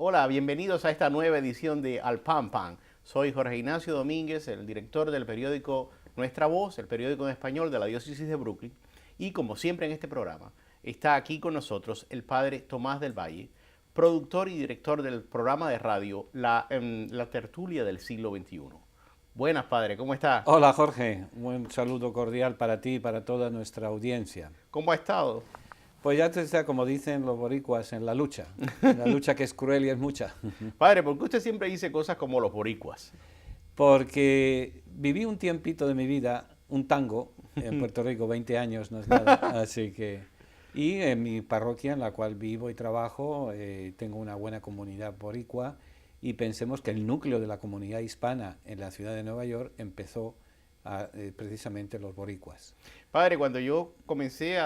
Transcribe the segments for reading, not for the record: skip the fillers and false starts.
Hola, bienvenidos a esta nueva edición de Al Pan Pan. Soy Jorge Ignacio Domínguez, el director del periódico Nuestra Voz, el periódico en español de la Diócesis de Brooklyn. Y como siempre en este programa, está aquí con nosotros el padre Tomás del Valle, productor y director del programa de radio La Tertulia del Siglo XXI. Buenas, padre, ¿cómo está? Hola Jorge, un saludo cordial para ti y para toda nuestra audiencia. ¿Cómo ha estado? Pues ya está, como dicen los boricuas, en la lucha que es cruel y es mucha. Padre, ¿por qué usted siempre dice cosas como los boricuas? Porque viví un tiempito de mi vida, un tango, en Puerto Rico, 20 años, no es nada, así que... Y en mi parroquia, en la cual vivo y trabajo, tengo una buena comunidad boricua, y pensemos que el núcleo de la comunidad hispana en la ciudad de Nueva York empezó precisamente los boricuas. Padre, cuando yo comencé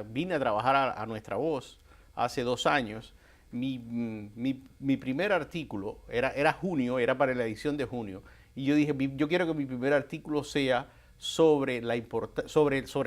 vine a trabajar a Nuestra Voz hace 2 años, mi primer artículo era junio, era para la edición de junio, y yo dije, yo quiero que mi primer artículo sea sobre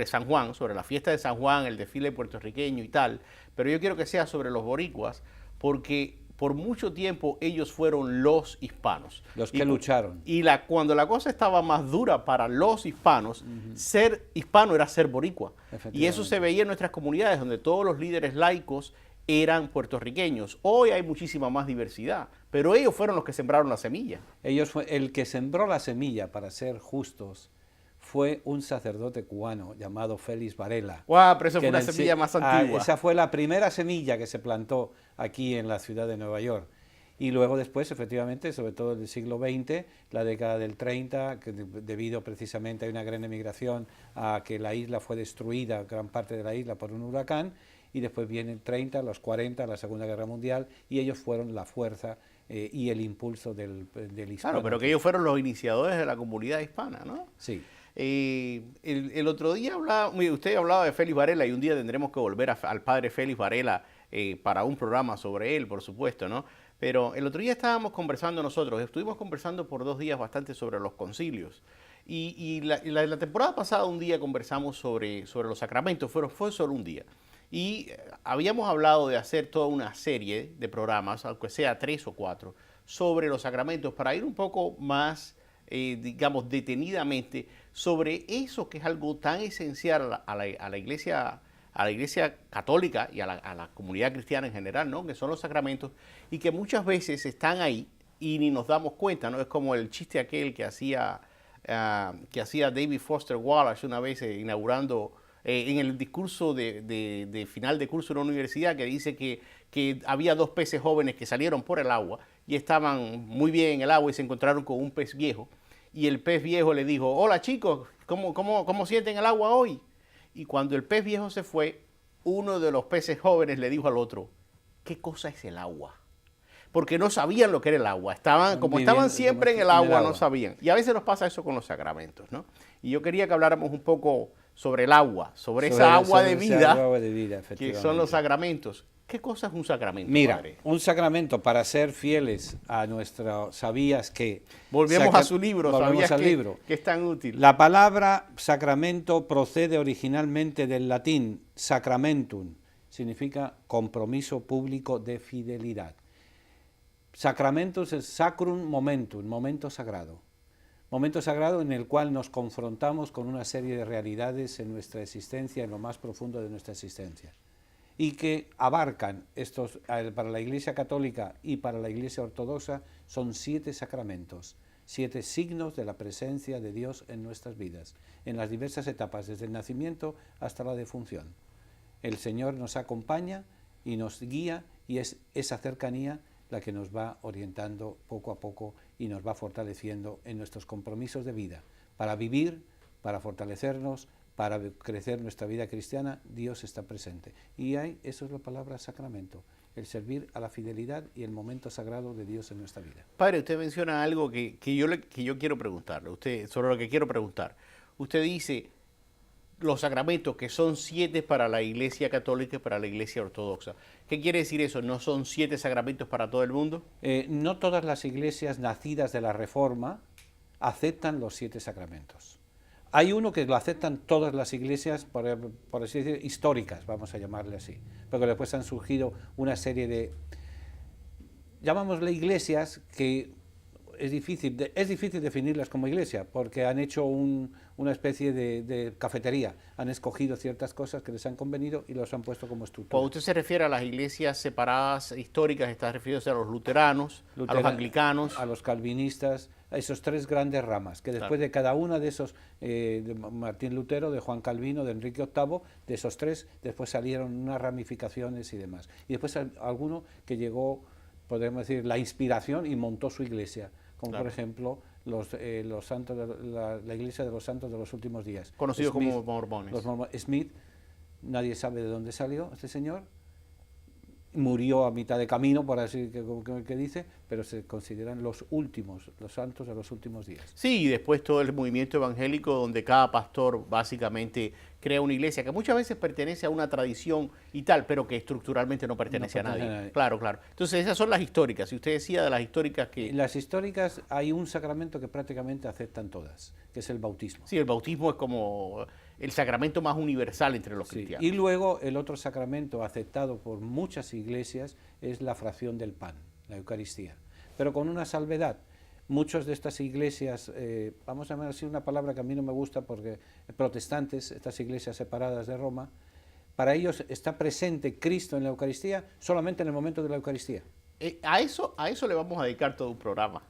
San Juan, sobre la fiesta de San Juan, el desfile puertorriqueño y tal, pero yo quiero que sea sobre los boricuas, porque por mucho tiempo ellos fueron los hispanos. Los que lucharon. Y cuando la cosa estaba más dura para los hispanos, ser hispano era ser boricua. Y eso se veía en nuestras comunidades, donde todos los líderes laicos eran puertorriqueños. Hoy hay muchísima más diversidad, pero ellos fueron los que sembraron la semilla. El que sembró la semilla, para ser justos, fue un sacerdote cubano llamado Félix Varela. ¡Wow! Pero esa fue una semilla más antigua. Esa fue la primera semilla que se plantó aquí en la ciudad de Nueva York. Y luego después, efectivamente, sobre todo en el siglo XX, la década del 30, que debido precisamente a una gran emigración, a que la isla fue destruida, gran parte de la isla, por un huracán, y después vienen 30, los 40, la Segunda Guerra Mundial, y ellos fueron la fuerza y el impulso del hispano. Claro, pero que ellos fueron los iniciadores de la comunidad hispana, ¿no? Sí. El otro día usted hablaba de Félix Varela y un día tendremos que volver al padre Félix Varela para un programa sobre él, por supuesto, ¿no? Pero el otro día estábamos conversando nosotros, estuvimos conversando por 2 días bastante sobre los concilios. Y la temporada pasada un día conversamos sobre los sacramentos, fue solo un día. Y habíamos hablado de hacer toda una serie de programas, aunque sea 3 o 4, sobre los sacramentos para ir un poco más, digamos, detenidamente sobre eso que es algo tan esencial a la iglesia católica y a la comunidad cristiana en general, ¿no? Que son los sacramentos y que muchas veces están ahí y ni nos damos cuenta, ¿no? Es como el chiste aquel que hacía David Foster Wallace una vez inaugurando en el discurso de final de curso en una universidad, que dice que había 2 peces jóvenes que salieron por el agua y estaban muy bien en el agua y se encontraron con un pez viejo. Y el pez viejo le dijo, hola chicos, ¿cómo sienten el agua hoy? Y cuando el pez viejo se fue, uno de los peces jóvenes le dijo al otro, ¿qué cosa es el agua? Porque no sabían lo que era el agua. Estaban siempre en el agua, no sabían. Y a veces nos pasa eso con los sacramentos, ¿no? Y yo quería que habláramos un poco sobre el agua, sobre esa agua de vida que son los sacramentos. ¿Qué cosa es un sacramento, Mira, padre? Un sacramento, para ser fieles a nuestro... ¿Sabías que...? Volvemos a su libro, volvemos al libro. Que es tan útil. La palabra sacramento procede originalmente del latín sacramentum, significa compromiso público de fidelidad. Sacramentus es sacrum momentum, momento sagrado. Momento sagrado en el cual nos confrontamos con una serie de realidades en nuestra existencia, en lo más profundo de nuestra existencia, y que abarcan para la Iglesia Católica y para la Iglesia Ortodoxa, son 7 sacramentos, 7 signos de la presencia de Dios en nuestras vidas, en las diversas etapas, desde el nacimiento hasta la defunción. El Señor nos acompaña y nos guía, y es esa cercanía la que nos va orientando poco a poco y nos va fortaleciendo en nuestros compromisos de vida. Para vivir, para fortalecernos, para crecer nuestra vida cristiana, Dios está presente. Y eso es la palabra sacramento, el servir a la fidelidad y el momento sagrado de Dios en nuestra vida. Padre, usted menciona algo que yo quiero preguntarle, sobre lo que quiero preguntar. Usted dice los sacramentos, que son 7 para la Iglesia Católica y para la Iglesia Ortodoxa. ¿Qué quiere decir eso? ¿No son 7 sacramentos para todo el mundo? No todas las iglesias nacidas de la Reforma aceptan los 7 sacramentos. Hay uno que lo aceptan todas las iglesias, por así decir, históricas, vamos a llamarle así, porque después han surgido una serie llamámosle iglesias que es difícil definirlas como iglesia, porque han hecho una especie de cafetería, han escogido ciertas cosas que les han convenido y los han puesto como estructura. Cuando usted se refiere a las iglesias separadas históricas, está refiriéndose a los luteranos, a los anglicanos, a los calvinistas, a esos tres grandes ramas, que después de cada una de esos, de Martín Lutero, de Juan Calvino, de Enrique VIII, de esos tres, después salieron unas ramificaciones y demás. Y después alguno que llegó, podemos decir, la inspiración y montó su iglesia, como por ejemplo los santos la iglesia de los santos de los últimos días. Conocidos como mormones. Smith, nadie sabe de dónde salió este señor, murió a mitad de camino, por así que dice, pero se consideran los últimos, los santos de los últimos días. Sí, y después todo el movimiento evangélico donde cada pastor básicamente crea una iglesia que muchas veces pertenece a una tradición y tal, pero que estructuralmente no pertenece a nadie. Claro, claro. Entonces esas son las históricas. Si usted decía de las históricas que... Las históricas hay un sacramento que prácticamente aceptan todas, que es el bautismo. Sí, el bautismo es como el sacramento más universal entre los cristianos. Y luego el otro sacramento aceptado por muchas iglesias es la fracción del pan, la Eucaristía, pero con una salvedad. Muchas de estas iglesias, vamos a llamar así una palabra que a mí no me gusta porque protestantes, estas iglesias separadas de Roma, para ellos está presente Cristo en la Eucaristía solamente en el momento de la Eucaristía. A eso le vamos a dedicar todo un programa.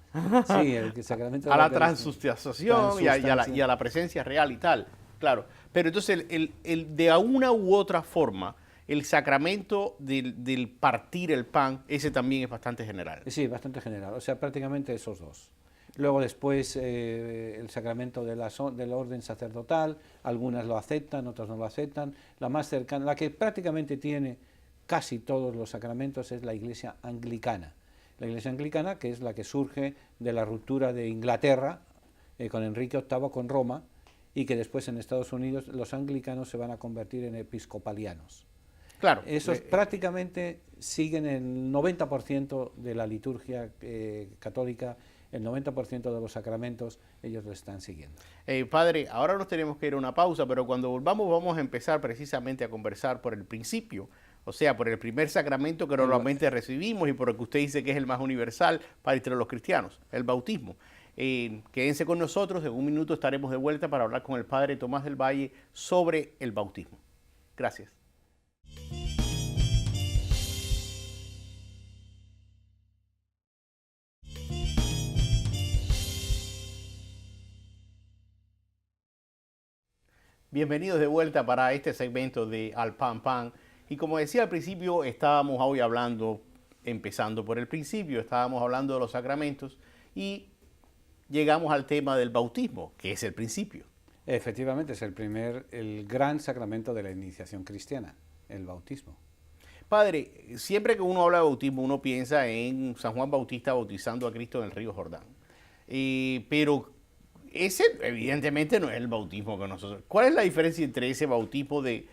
Sí, el sacramento de a la transustanciación y a la presencia real y tal, claro. Pero entonces de una u otra forma, el sacramento del partir el pan, ese también es bastante general. Sí, bastante general, o sea, prácticamente esos dos. Luego después el sacramento de la orden sacerdotal, algunas lo aceptan, otras no lo aceptan. La más cercana, la que prácticamente tiene casi todos los sacramentos es la Iglesia anglicana. La Iglesia anglicana, que es la que surge de la ruptura de Inglaterra con Enrique VIII con Roma, y que después en Estados Unidos los anglicanos se van a convertir en episcopalianos. Claro. Esos prácticamente siguen el 90% de la liturgia católica, el 90% de los sacramentos, ellos lo están siguiendo. Padre, ahora nos tenemos que ir a una pausa, pero cuando volvamos vamos a empezar precisamente a conversar por el principio, o sea, por el primer sacramento que normalmente recibimos y por el que usted dice que es el más universal para entre los cristianos, el bautismo. Quédense con nosotros, en un minuto estaremos de vuelta para hablar con el Padre Tomás del Valle sobre el bautismo. Gracias. Bienvenidos de vuelta para este segmento de Al Pan Pan. Y como decía al principio, estábamos hoy hablando, empezando por el principio, estábamos hablando de los sacramentos y llegamos al tema del bautismo, que es el principio. Efectivamente, es el gran sacramento de la iniciación cristiana, el bautismo. Padre, siempre que uno habla de bautismo, uno piensa en San Juan Bautista bautizando a Cristo en el río Jordán. Pero ese evidentemente no es el bautismo que nosotros... ¿Cuál es la diferencia entre ese bautismo de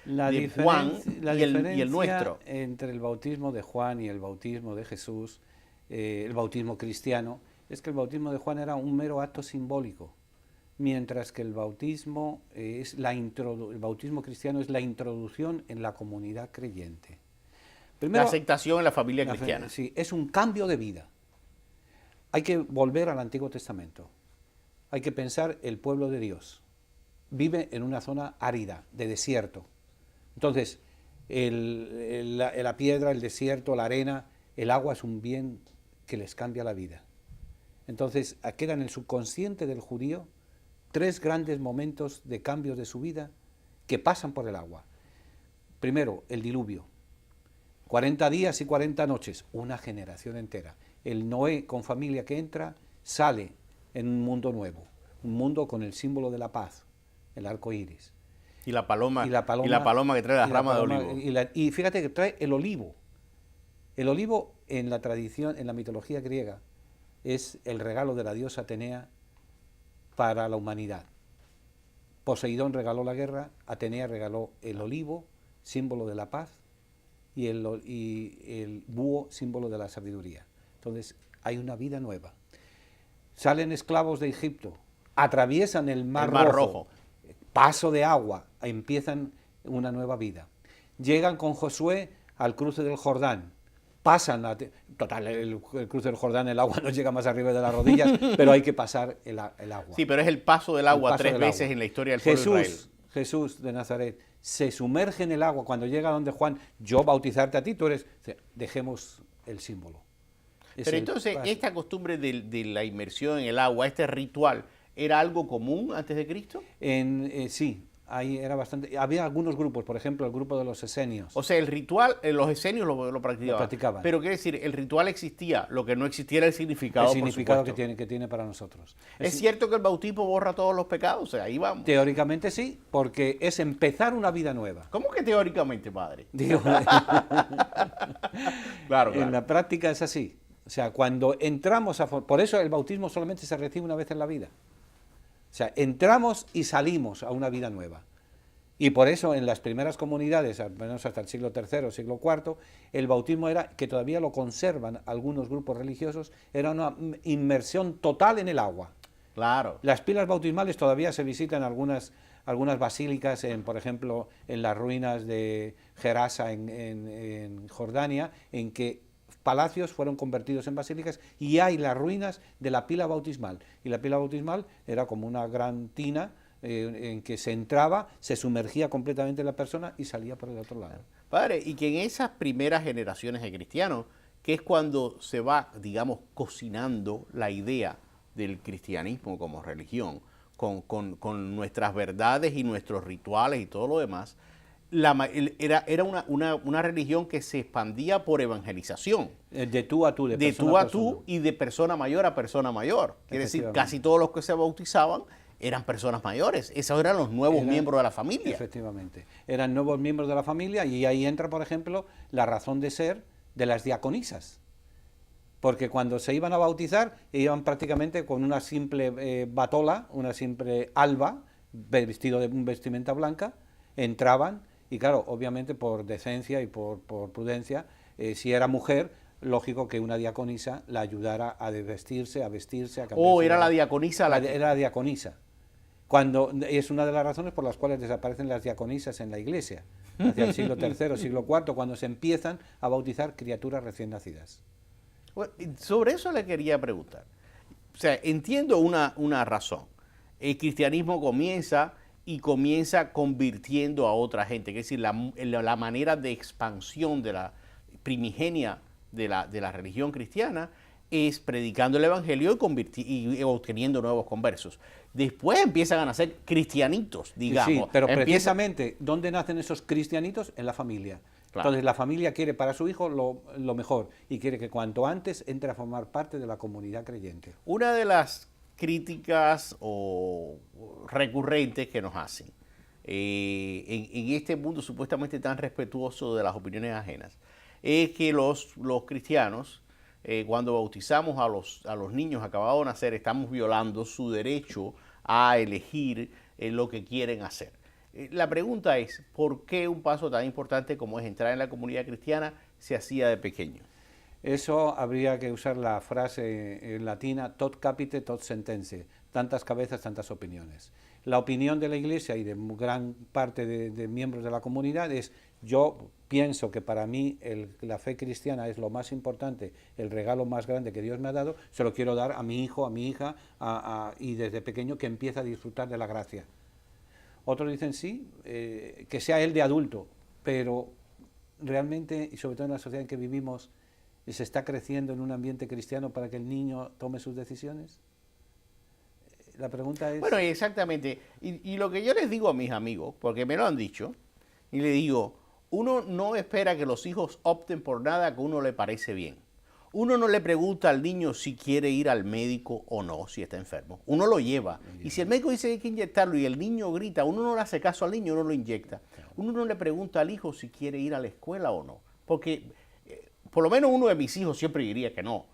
Juan y el nuestro? Entre el bautismo de Juan y el bautismo de Jesús, el bautismo cristiano, es que el bautismo de Juan era un mero acto simbólico, mientras que el bautismo cristiano es la introducción en la comunidad creyente. Primero, la aceptación en la familia cristiana. Sí, es un cambio de vida. Hay que volver al Antiguo Testamento. Hay que pensar el pueblo de Dios. Vive en una zona árida, de desierto. Entonces, la piedra, el desierto, la arena, el agua es un bien que les cambia la vida. Entonces, queda en el subconsciente del judío 3 grandes momentos de cambios de su vida que pasan por el agua. Primero, el diluvio. 40 días y 40 noches, una generación entera. El Noé con familia que entra, sale en un mundo nuevo, un mundo con el símbolo de la paz, el arco iris. Y la paloma que trae las ramas de olivo. Y fíjate que trae el olivo. El olivo en la tradición, en la mitología griega, es el regalo de la diosa Atenea para la humanidad. Poseidón regaló la guerra, Atenea regaló el olivo, símbolo de la paz, y el búho, símbolo de la sabiduría. Entonces, hay una vida nueva. Salen esclavos de Egipto, atraviesan el Mar Rojo, paso de agua, empiezan una nueva vida. Llegan con Josué al cruce del Jordán, pasan, total, el cruce del Jordán, el agua no llega más arriba de las rodillas, pero hay que pasar el agua. Sí, pero es el paso del agua paso 3 del veces agua. en la historia del pueblo de Israel. Jesús de Nazaret se sumerge en el agua cuando llega donde Juan, yo bautizarte a ti, tú eres, dejemos el símbolo. Pero entonces, esta costumbre de la inmersión en el agua, este ritual, ¿era algo común antes de Cristo? Sí, ahí era bastante. Había algunos grupos, por ejemplo, el grupo de los esenios. O sea, el ritual, los esenios lo practicaban. Pero quiere decir, el ritual existía, lo que no existía era el significado, que tiene para nosotros. ¿Es cierto que el bautismo borra todos los pecados? O sea, ahí vamos. Teóricamente sí, porque es empezar una vida nueva. ¿Cómo que teóricamente, padre? Digo, claro. En la práctica es así. O sea, cuando entramos por eso el bautismo solamente se recibe una vez en la vida. O sea, entramos y salimos a una vida nueva. Y por eso en las primeras comunidades, al menos hasta el siglo III, siglo IV, el bautismo era, que todavía lo conservan algunos grupos religiosos, era una inmersión total en el agua. Claro. Las pilas bautismales todavía se visitan algunas basílicas, por ejemplo, en las ruinas de Gerasa en Jordania, en que palacios fueron convertidos en basílicas y hay las ruinas de la pila bautismal. Y la pila bautismal era como una gran tina en que se entraba, se sumergía completamente la persona y salía por el otro lado. Padre, y que en esas primeras generaciones de cristianos, que es cuando se va, digamos, cocinando la idea del cristianismo como religión, con nuestras verdades y nuestros rituales y todo lo demás, era una religión que se expandía por evangelización. De tú a tú, de tú a tú y de persona mayor a persona mayor. Quiere decir, casi todos los que se bautizaban eran personas mayores. Esos eran los nuevos miembros de la familia. Efectivamente. Eran nuevos miembros de la familia y ahí entra, por ejemplo, la razón de ser de las diaconisas. Porque cuando se iban a bautizar, iban prácticamente con una simple batola, una simple alba, vestido de un vestimenta blanca, entraban. Y claro, obviamente por decencia y por prudencia, si era mujer, lógico que una diaconisa la ayudara a vestirse, a cambiarse. Era la diaconisa. Era la diaconisa. Es una de las razones por las cuales desaparecen las diaconisas en la iglesia, hacia el siglo III, siglo IV, cuando se empiezan a bautizar criaturas recién nacidas. Bueno, sobre eso le quería preguntar. O sea, entiendo una razón. El cristianismo comienza convirtiendo a otra gente, es decir, la manera de expansión de la primigenia de la religión cristiana es predicando el evangelio y obteniendo nuevos conversos. Después empiezan a nacer cristianitos, digamos. Sí, pero precisamente, ¿dónde nacen esos cristianitos? En la familia. Claro. Entonces la familia quiere para su hijo lo mejor y quiere que cuanto antes entre a formar parte de la comunidad creyente. Una de las críticas o recurrentes que nos hacen en este mundo supuestamente tan respetuoso de las opiniones ajenas es que los cristianos cuando bautizamos a los niños acabados de nacer estamos violando su derecho a elegir lo que quieren hacer. La pregunta es, ¿por qué un paso tan importante como es entrar en la comunidad cristiana se hacía de pequeño? Eso habría que usar la frase en latina, tot capite, tot sententie, tantas cabezas, tantas opiniones. La opinión de la Iglesia y de gran parte de miembros de la comunidad es, yo pienso que para mí la fe cristiana es lo más importante, el regalo más grande que Dios me ha dado, se lo quiero dar a mi hijo, a mi hija, y desde pequeño que empiece a disfrutar de la gracia. Otros dicen sí, que sea él de adulto, pero realmente, y sobre todo en la sociedad en que vivimos, ¿se está creciendo en un ambiente cristiano para que el niño tome sus decisiones? La pregunta es... Bueno, exactamente. Y lo que yo les digo a mis amigos, porque me lo han dicho, y le digo, uno no espera que los hijos opten por nada que a uno le parece bien. Uno no le pregunta al niño si quiere ir al médico o no, si está enfermo. Uno lo lleva. Y si el médico dice que hay que inyectarlo y el niño grita, uno no le hace caso al niño, uno lo inyecta. Uno no le pregunta al hijo si quiere ir a la escuela o no. Porque por lo menos uno de mis hijos siempre diría que no.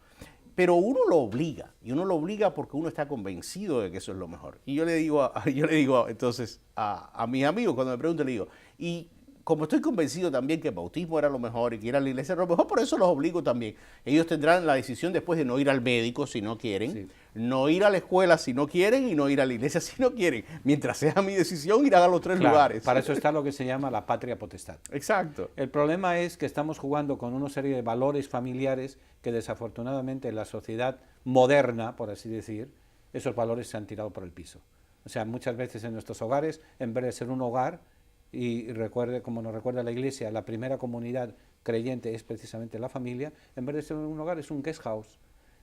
Pero uno lo obliga. Y uno lo obliga porque uno está convencido de que eso es lo mejor. Y yo le digo entonces a mis amigos, cuando me preguntan, le digo, ¿y como estoy convencido también que el bautismo era lo mejor y que ir a la iglesia era lo mejor, por eso los obligo también. Ellos tendrán la decisión después de no ir al médico si no quieren, Sí. no ir a la escuela si no quieren y no ir a la iglesia si no quieren. Mientras sea mi decisión, irán a los tres Claro, lugares. para eso está lo que se llama la patria potestad. Exacto. El problema es que estamos jugando con una serie de valores familiares que desafortunadamente en la sociedad moderna, por así decir, esos valores se han tirado por el piso. O sea, muchas veces en nuestros hogares, en vez de ser un hogar, y recuerde, como nos recuerda la Iglesia, la primera comunidad creyente es precisamente la familia, en vez de ser un hogar es un guest house.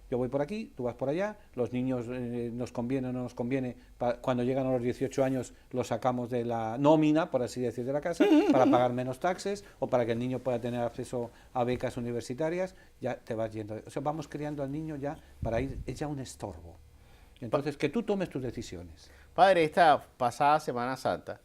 Yo voy por aquí, tú vas por allá, los niños nos conviene o no nos conviene, cuando llegan a los 18 años los sacamos de la nómina, por así decir, de la casa, para pagar menos taxes o para que el niño pueda tener acceso a becas universitarias, ya te vas yendo. O sea, vamos criando al niño ya para ir, es ya un estorbo. Entonces, que tú tomes tus decisiones. Padre, esta pasada Semana Santa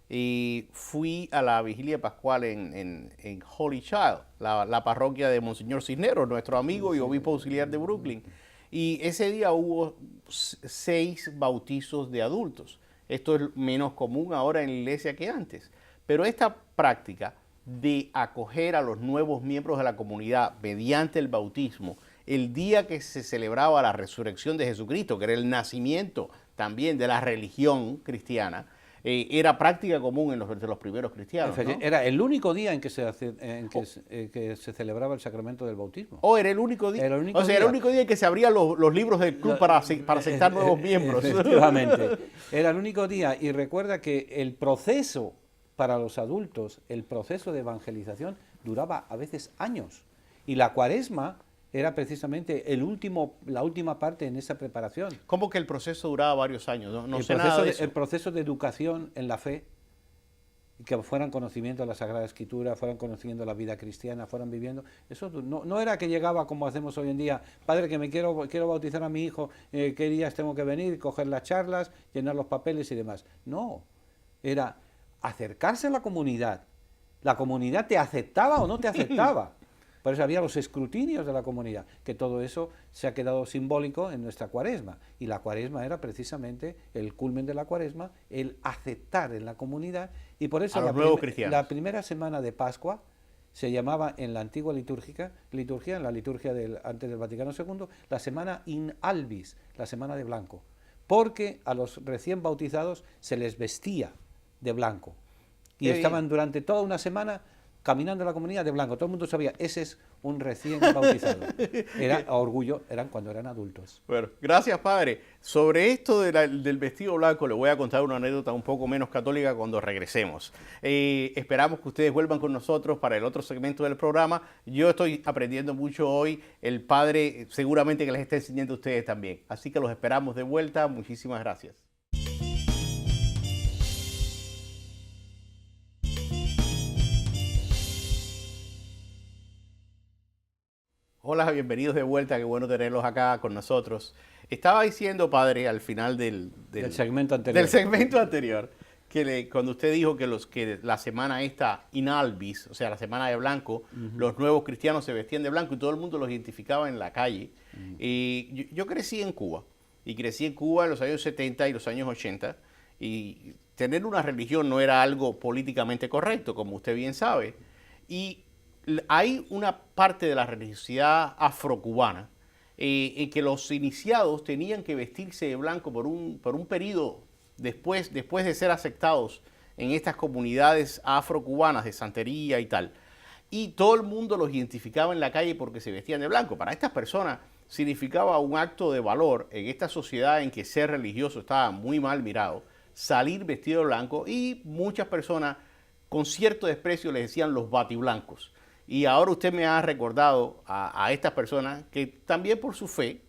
y fui a la vigilia pascual en Holy Child, la parroquia de Monseñor Cisneros, nuestro amigo y obispo auxiliar de Brooklyn. Y ese día hubo 6 bautizos de adultos. Esto es menos común ahora en la iglesia que antes. Pero esta práctica de acoger a los nuevos miembros de la comunidad mediante el bautismo, el día que se celebraba la resurrección de Jesucristo, que era el nacimiento también de la religión cristiana, era práctica común de los primeros cristianos, ¿no? Era el único día en que que se celebraba el sacramento del bautismo. Era el único día. Era el único Era el único día en que se abrían los libros del club para aceptar nuevos miembros. Efectivamente. Era el único día. Y recuerda que el proceso para los adultos, el proceso de evangelización, duraba a veces años. Y la Cuaresma era precisamente la última parte en esa preparación. ¿Cómo que el proceso duraba varios años? No el, sé proceso nada de de, eso. el proceso de educación en la fe, que fueran conocimiento de la Sagrada Escritura, fueran conociendo la vida cristiana, fueran viviendo. Eso no era que llegaba como hacemos hoy en día, padre, que quiero bautizar a mi hijo, qué días tengo que venir, coger las charlas, llenar los papeles y demás. No, era acercarse a la comunidad. La comunidad te aceptaba o no te aceptaba. Por eso había los escrutinios de la comunidad, que todo eso se ha quedado simbólico en nuestra Cuaresma. Y la Cuaresma era precisamente el culmen de la Cuaresma, el aceptar en la comunidad. Y por eso la primera semana de Pascua se llamaba en la antigua liturgia, en la liturgia antes del Vaticano II, la semana in albis, la semana de blanco. Porque a los recién bautizados se les vestía de blanco. Y estaban durante toda una semana caminando en la comunidad de blanco. Todo el mundo sabía, ese es un recién bautizado. Era orgullo, eran cuando eran adultos. Bueno, gracias, padre. Sobre esto del vestido blanco le voy a contar una anécdota un poco menos católica cuando regresemos. Esperamos que ustedes vuelvan con nosotros para el otro segmento del programa. Yo estoy aprendiendo mucho hoy. El padre seguramente que les está enseñando a ustedes también. Así que los esperamos de vuelta. Muchísimas gracias. Hola, bienvenidos de vuelta, qué bueno tenerlos acá con nosotros. Estaba diciendo, padre, al final del segmento anterior, cuando usted dijo que la semana esta in albis, o sea, la semana de blanco, los nuevos cristianos se vestían de blanco y todo el mundo los identificaba en la calle. Y yo crecí en Cuba, en los años 70 y los años 80, y tener una religión no era algo políticamente correcto, como usted bien sabe. Y hay una parte de la religiosidad afrocubana en que los iniciados tenían que vestirse de blanco por un periodo después de ser aceptados en estas comunidades afrocubanas de santería y tal. Y todo el mundo los identificaba en la calle porque se vestían de blanco. Para estas personas significaba un acto de valor en esta sociedad en que ser religioso estaba muy mal mirado, salir vestido de blanco, y muchas personas con cierto desprecio les decían los batiblancos. Y ahora usted me ha recordado a estas personas que también por su fe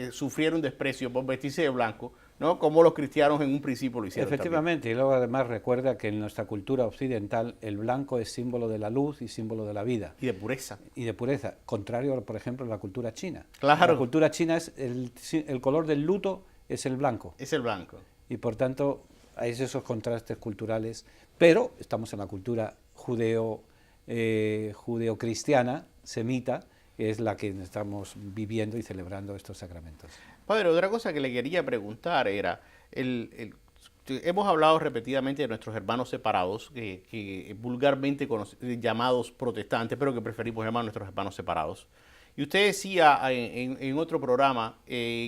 sufrieron desprecio por vestirse de blanco, ¿no? Como los cristianos en un principio lo hicieron. Efectivamente, también. Y luego además recuerda que en nuestra cultura occidental el blanco es símbolo de la luz y símbolo de la vida. Y de pureza. Y de pureza, contrario, por ejemplo, a la cultura china. Claro. La cultura china es el color del luto es el blanco. Es el blanco. Y por tanto hay esos contrastes culturales, pero estamos en la cultura judeocristiana, semita, que es la que estamos viviendo y celebrando estos sacramentos. Padre, otra cosa que le quería preguntar era, hemos hablado repetidamente de nuestros hermanos separados, que vulgarmente llamados protestantes, pero que preferimos llamar nuestros hermanos separados. Y usted decía en otro programa,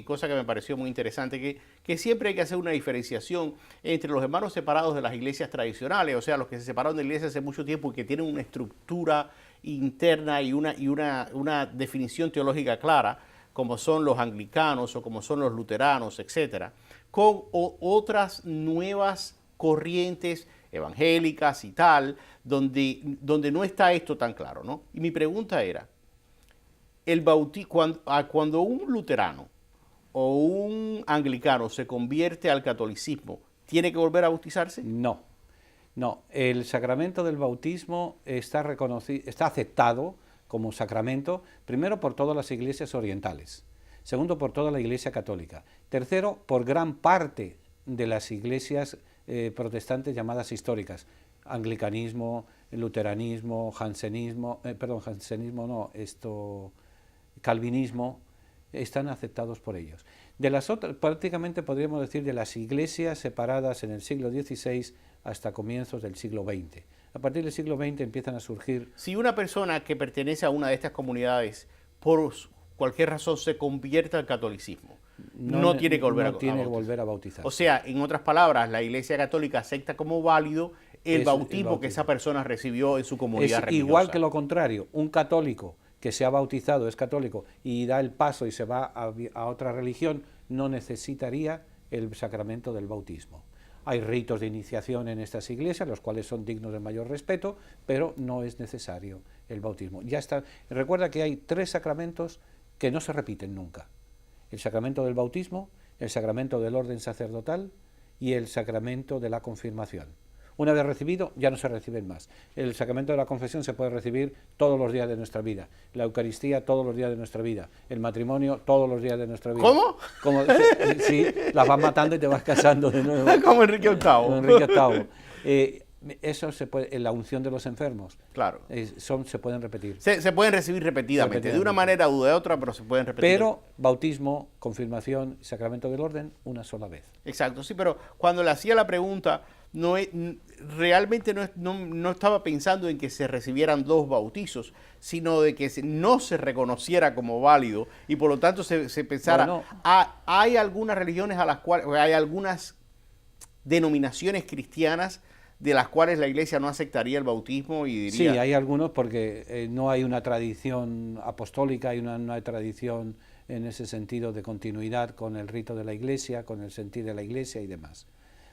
cosa que me pareció muy interesante, que siempre hay que hacer una diferenciación entre los hermanos separados de las iglesias tradicionales, o sea, los que se separaron de la iglesia hace mucho tiempo y que tienen una estructura interna y una definición teológica clara, como son los anglicanos o como son los luteranos, etcétera, con otras nuevas corrientes evangélicas y tal, donde no está esto tan claro, ¿no? Y mi pregunta era, cuando un luterano o un anglicano se convierte al catolicismo, ¿tiene que volver a bautizarse? No, no. El sacramento del bautismo está reconocido, está aceptado como sacramento, primero por todas las iglesias orientales, segundo por toda la Iglesia católica, tercero por gran parte de las iglesias protestantes llamadas históricas, anglicanismo, luteranismo, calvinismo, están aceptados por ellos. De las otras, prácticamente podríamos decir de las iglesias separadas en el siglo XVI hasta comienzos del siglo XX. A partir del siglo XX empiezan a surgir... Si una persona que pertenece a una de estas comunidades, por cualquier razón, se convierte al catolicismo, no tiene que volver a bautizarse. O sea, en otras palabras, la Iglesia Católica acepta como válido el bautismo que esa persona recibió en su comunidad religiosa. Igual que lo contrario, un católico que se ha bautizado, es católico, y da el paso y se va a otra religión, no necesitaría el sacramento del bautismo. Hay ritos de iniciación en estas iglesias, los cuales son dignos de mayor respeto, pero no es necesario el bautismo. Ya está. Recuerda que hay 3 sacramentos que no se repiten nunca. El sacramento del bautismo, el sacramento del orden sacerdotal y el sacramento de la confirmación. Una vez recibido, ya no se reciben más. El sacramento de la confesión se puede recibir todos los días de nuestra vida. La Eucaristía todos los días de nuestra vida. El matrimonio todos los días de nuestra vida. ¿Cómo? Sí, las vas matando y te vas casando de nuevo. Como Enrique VIII. Como Enrique VIII. Eso se puede, en la unción de los enfermos. Claro. Se pueden repetir. Se pueden recibir repetidamente, de una manera u de otra, pero se pueden repetir. Pero bautismo, confirmación, sacramento del orden, una sola vez. Exacto, sí, pero cuando le hacía la pregunta, realmente no estaba pensando en que se recibieran 2 bautizos, sino de que no se reconociera como válido y por lo tanto se pensara, hay algunas religiones a las cuales, hay algunas denominaciones cristianas de las cuales la Iglesia no aceptaría el bautismo y diría... Sí, hay algunos porque no hay una tradición apostólica, no hay tradición en ese sentido de continuidad con el rito de la Iglesia, con el sentir de la Iglesia y demás.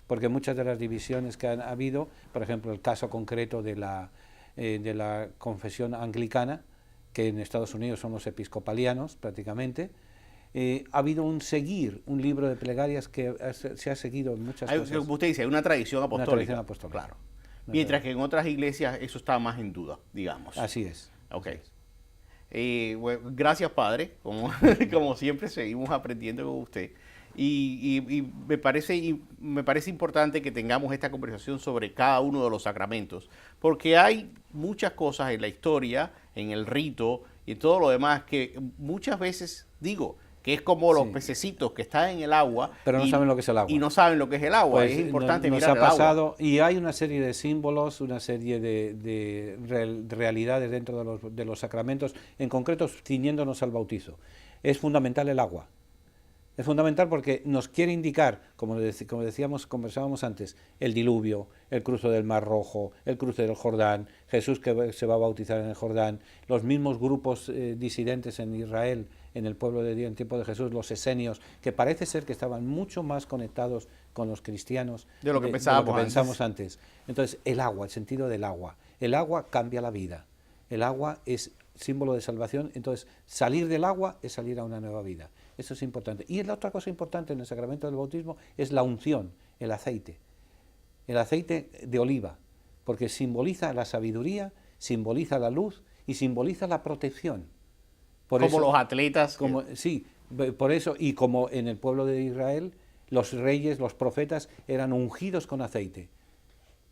Porque muchas de las divisiones que han habido, por ejemplo, el caso concreto de la confesión anglicana, que en Estados Unidos son los episcopalianos prácticamente, ha habido un libro de plegarias que se ha seguido en muchas cosas. Como usted dice, hay una tradición apostólica. Una tradición apostólica. Claro. Mientras que en otras iglesias eso está más en duda, digamos. Así es. Ok. Bueno, gracias, padre. Como siempre, seguimos aprendiendo con usted. Y me parece importante que tengamos esta conversación sobre cada uno de los sacramentos, porque hay muchas cosas en la historia, en el rito y en todo lo demás que muchas veces digo que es como los pececitos que están en el agua, pero no saben lo que es el agua. Y no saben lo que es el agua. Pues es importante mirar el agua. Y hay una serie de símbolos, una serie de realidades dentro de los sacramentos, en concreto ciñéndonos al bautizo. Es fundamental el agua. Es fundamental porque nos quiere indicar, como conversábamos antes, el diluvio, el cruce del Mar Rojo, el cruce del Jordán, Jesús que se va a bautizar en el Jordán, los mismos grupos disidentes en Israel, en el pueblo de Dios en tiempo de Jesús, los esenios, que parece ser que estaban mucho más conectados con los cristianos de lo que pensábamos antes. Entonces, el agua, el sentido del agua. El agua cambia la vida. El agua es símbolo de salvación, entonces salir del agua es salir a una nueva vida. Eso es importante. Y la otra cosa importante en el sacramento del bautismo es la unción, el aceite de oliva, porque simboliza la sabiduría, simboliza la luz y simboliza la protección. Como los atletas. Sí, por eso, y como en el pueblo de Israel, los reyes, los profetas eran ungidos con aceite.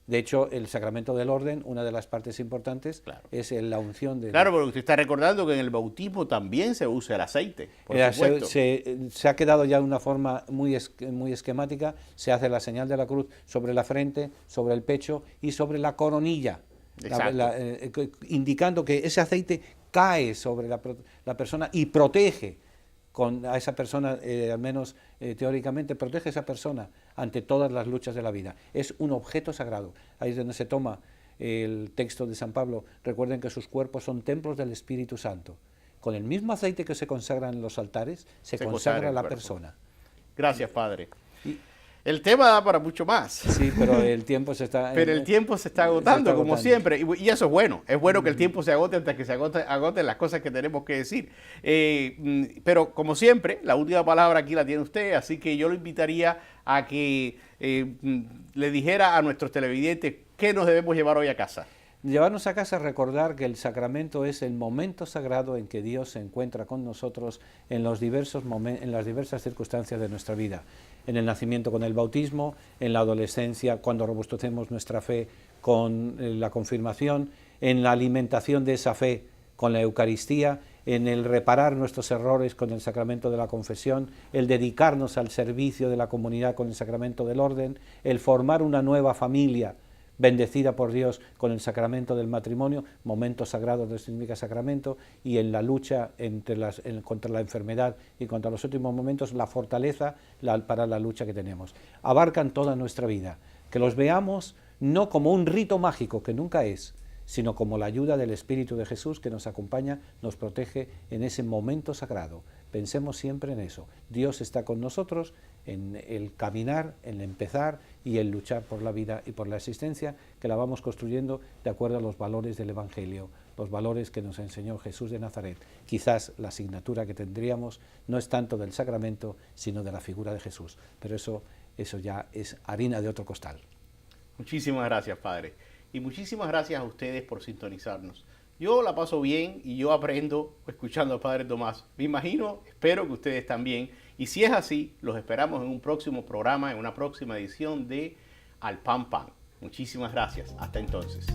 De hecho, el sacramento del orden, una de las partes importantes, Claro. es la unción de... Claro, porque usted está recordando que en el bautismo también se usa el aceite, por supuesto. Se ha quedado ya de una forma muy esquemática, se hace la señal de la cruz sobre la frente, sobre el pecho y sobre la coronilla, indicando que ese aceite cae sobre la persona y protege a esa persona, al menos teóricamente, protege a esa persona ante todas las luchas de la vida. Es un objeto sagrado. Ahí es donde se toma el texto de San Pablo. Recuerden que sus cuerpos son templos del Espíritu Santo. Con el mismo aceite que se consagra en los altares, se consagra la persona. Gracias, Padre. El tema da para mucho más. Sí, pero el tiempo se está... Pero el tiempo se está agotando, como siempre. Y eso es bueno. Es bueno que el tiempo se agote hasta que se agoten las cosas que tenemos que decir. Pero como siempre, la última palabra aquí la tiene usted. Así que yo lo invitaría a que le dijera a nuestros televidentes qué nos debemos llevar hoy a casa. Llevarnos a casa, recordar que el sacramento es el momento sagrado en que Dios se encuentra con nosotros en los en las diversas circunstancias de nuestra vida. En el nacimiento con el bautismo, en la adolescencia, cuando robustecemos nuestra fe con la confirmación, en la alimentación de esa fe con la Eucaristía, en el reparar nuestros errores con el sacramento de la confesión, el dedicarnos al servicio de la comunidad con el sacramento del orden, el formar una nueva familia bendecida por Dios con el sacramento del matrimonio, momento sagrado de significa sacramento, y en la lucha contra la enfermedad y contra los últimos momentos, la fortaleza para la lucha que tenemos. Abarcan toda nuestra vida, que los veamos no como un rito mágico, que nunca es, sino como la ayuda del Espíritu de Jesús que nos acompaña, nos protege en ese momento sagrado. Pensemos siempre en eso. Dios está con nosotros en el caminar, en el empezar y el luchar por la vida y por la existencia, que la vamos construyendo de acuerdo a los valores del Evangelio, los valores que nos enseñó Jesús de Nazaret. Quizás la asignatura que tendríamos no es tanto del sacramento, sino de la figura de Jesús. Pero eso ya es harina de otro costal. Muchísimas gracias, Padre. Y muchísimas gracias a ustedes por sintonizarnos. Yo la paso bien y yo aprendo escuchando al Padre Tomás. Me imagino, espero que ustedes también. Y si es así, los esperamos en un próximo programa, en una próxima edición de Al Pan Pan. Muchísimas gracias. Hasta entonces.